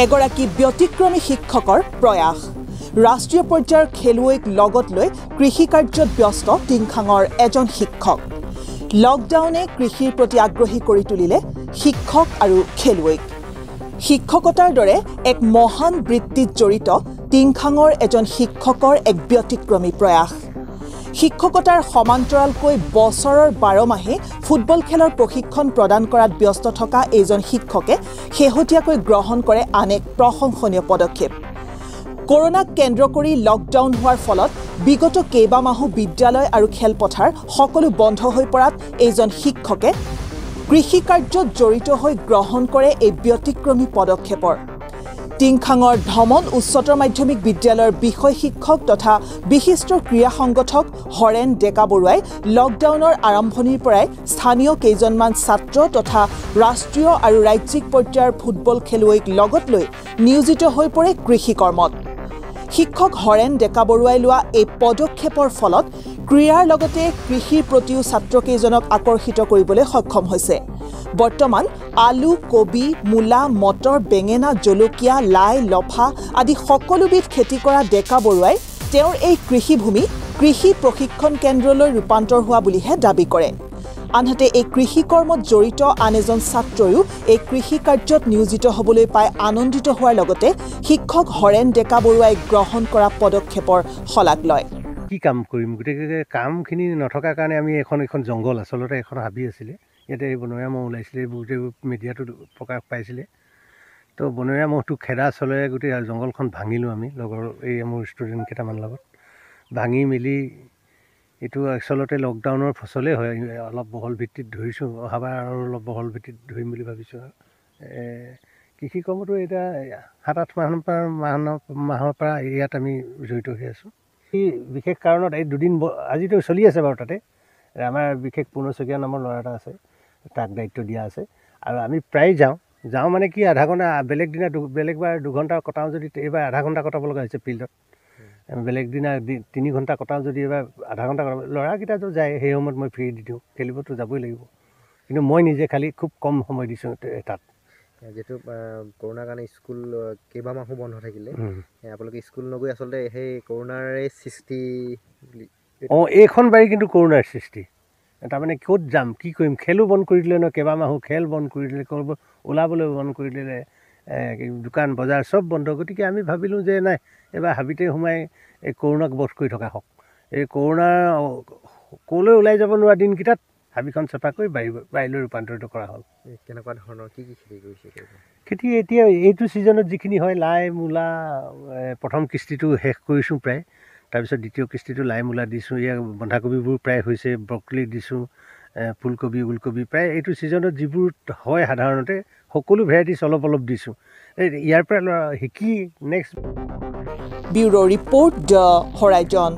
এগৰাকী ব্যতিক্ৰমী শিক্ষকৰ প্ৰয়াস ৰাষ্ট্ৰীয় পৰ্যায়ৰ খেলুৱৈক লগত লৈ কৃষি কাৰ্যত ব্যস্ত টিংখাঙৰ এজন শিক্ষক লকডাউনে কৃষিৰ প্ৰতি আগ্ৰহী কৰি তুলিলে শিক্ষক আৰু খেলুৱৈক শিক্ষকতাৰ দৰে এক মহান বৃত্তিত জড়িত টিংখাঙৰ এজন শিক্ষকৰ এক ব্যতিক্ৰমী প্ৰয়াস শিক্ষকতাৰ সমান্তৰালকৈ বছৰৰ 12 মাহে ফুটবল খেলৰ প্ৰশিক্ষণ প্ৰদান কৰাত ব্যস্ত থকা এজন শিক্ষকে শেহতীয়াকৈ গ্ৰহণ কৰে আন এক প্ৰশংসনীয় পদক্ষেপ কৰোনাক কেন্দ্ৰ কৰি লকডাউন হোৱাৰ ফলত বিগত কেইবামাহো বিদ্যালয় আৰু খেলপথাৰ সকলো বন্ধ হৈ পৰাত এজন শিক্ষকে কৃষি কাৰ্যত জড়িত হৈ গ্ৰহণ কৰে এই ব্যতিক্ৰমী পদক্ষেপৰ টিংখাঙৰ ধমন উচ্চতৰ মাধ্যমিক বিদ্যালয়ৰ বিষয় শিক্ষক তথা বিশিষ্ট ক্ৰীড়া সংগঠক হৰেন ডেকা বৰুৱাই লকডাউনৰ আৰম্ভণিৰ পৰাই স্থানীয় কেইজনমান ছাত্ৰ তথা ৰাষ্ট্ৰীয় আৰু ৰাজ্যিক পৰ্যায়ৰ ফুটবল খেলুৱৈক লগত লৈ নিয়োজিত হৈ পৰে কৃষি কৰ্মত শিক্ষক হৰেন ডেকা বৰুৱাই লোৱা এই পদক্ষেপৰ ফলত ক্ৰীড়াৰ লগতে কৃষিৰ প্ৰতিও ছাত্ৰকেইজনক আকৰ্ষিত কৰিবলৈ সক্ষম হৈছে বৰ্তমান আলু কবি মূলা মটৰ বেঙেনা জলকীয়া লাই লফা আদি সকলোবিধ খেতি কৰা ডেকা বৰুৱাই তেওঁৰ এই কৃষিভূমি কৃষি প্ৰশিক্ষণ কেন্দ্ৰলৈ ৰূপান্তৰ হোৱা বুলিহে দাবী কৰে আনহাতে এই কৃষি কৰ্মত জড়িত আন এজন ছাত্ৰয়ো এই কৃষি কাৰ্যত নিয়োজিত হ'বলৈ পাই আনন্দিত হোৱাৰ লগতে শিক্ষক হৰেন ডেকা বৰুৱাই গ্ৰহণ কৰা পদক্ষেপৰ শলাগ লয় কি কাম কৰিম গতিকে কামখিনি নথকাৰ কাৰণে আমি এখন জংঘল আচলতে এখন হাবি আছিলে ইয়াতে বনৰীয়া মহ ওলাইছিলে গোটেই মিডিয়াটো প্ৰকাশ পাইছিলে তো বনৰীয়া মহটো খেদা চলে গোটেই জংঘলখন ভাঙিলোঁ আমি লগৰ এই মোৰ ষ্টুডেণ্ট কেইটামান লগত ভাঙি মেলি এইটো আচলতে লকডাউনৰ ফচলেই হয় অলপ বহল ভিত্তিত ধৰিছোঁ অহাবাৰ আৰু অলপ বহল ভিত্তিত ধৰিম বুলি ভাবিছোঁ কৃষি কৰ্মটো এতিয়া 7-8 মাহৰ পৰা ইয়াত আমি জড়িত হৈ আছোঁ এই বিশেষ কাৰণত এই দুদিন আজিতো চলি আছে বাৰু তাতে আমাৰ বিশেষ পুনচকীয়া নামৰ ল'ৰা এটা আছে তাক দায়িত্ব দিয়া আছে আৰু আমি প্ৰায় যাওঁ মানে কি আধা ঘণ্টা বেলেগবাৰ 2 ঘণ্টা কটাওঁ যদি এইবাৰ আধা ঘণ্টা কটাব লগা হৈছে ফিল্ডত বেলেগ দিনা 3 ঘণ্টা কটাওঁ যদি এইবাৰ আধা ঘণ্টা কটাব ল'ৰাকেইটাতো যায় সেই সময়ত মই ফ্ৰী দি দিওঁ খেলিবতো যাবই লাগিব কিন্তু মই নিজে খালি খুব কম সময় দিছোঁ তাত যেহেতু কৰোণাৰ কাৰণে স্কুল কেইবামাহো বন্ধ থাকিলে আপোনালোকে স্কুল নগৈ আচলতে সেই কৰোণাৰে সৃষ্টি এইখন বাৰী কিন্তু কৰোণাৰ সৃষ্টি তাৰমানে ক'ত যাম কি কৰিম খেলো বন্ধ কৰি দিলে ন কেইবামাহো খেল বন্ধ কৰি দিলে ওলাবলৈ বন্ধ কৰি দিলে দোকান বজাৰ চব বন্ধ গতিকে আমি ভাবিলোঁ যে নাই এইবাৰ হাবিতে সোমাই এই কৰোণাক বধ কৰি থকা হওক এই কৰোণা ক'লৈ ওলাই যাব নোৱাৰা দিনকেইটাত হাবিখন চাফা কৰি বাৰীলৈ ৰূপান্তৰিত কৰা হ'ল কেনেকুৱা ধৰণৰ কি খেতি কৰিছে খেতি এতিয়া এইটো ছিজনত যিখিনি হয় লাই মূলা প্ৰথম কিস্তিটো শেষ কৰিছোঁ প্ৰায় তাৰপিছত দ্বিতীয় কিস্তিটো লাই মূলা দিছোঁ ইয়াৰ বন্ধাকবিবোৰ প্ৰায় হৈছে ব্ৰকলি দিছোঁ ফুলকবি ওলকবি প্ৰায় এইটো ছিজনত যিবোৰ হয় সাধাৰণতে সকলো ভেৰাইটিছ অলপ দিছোঁ ইয়াৰ পৰা শিকি next bureau report the horizon.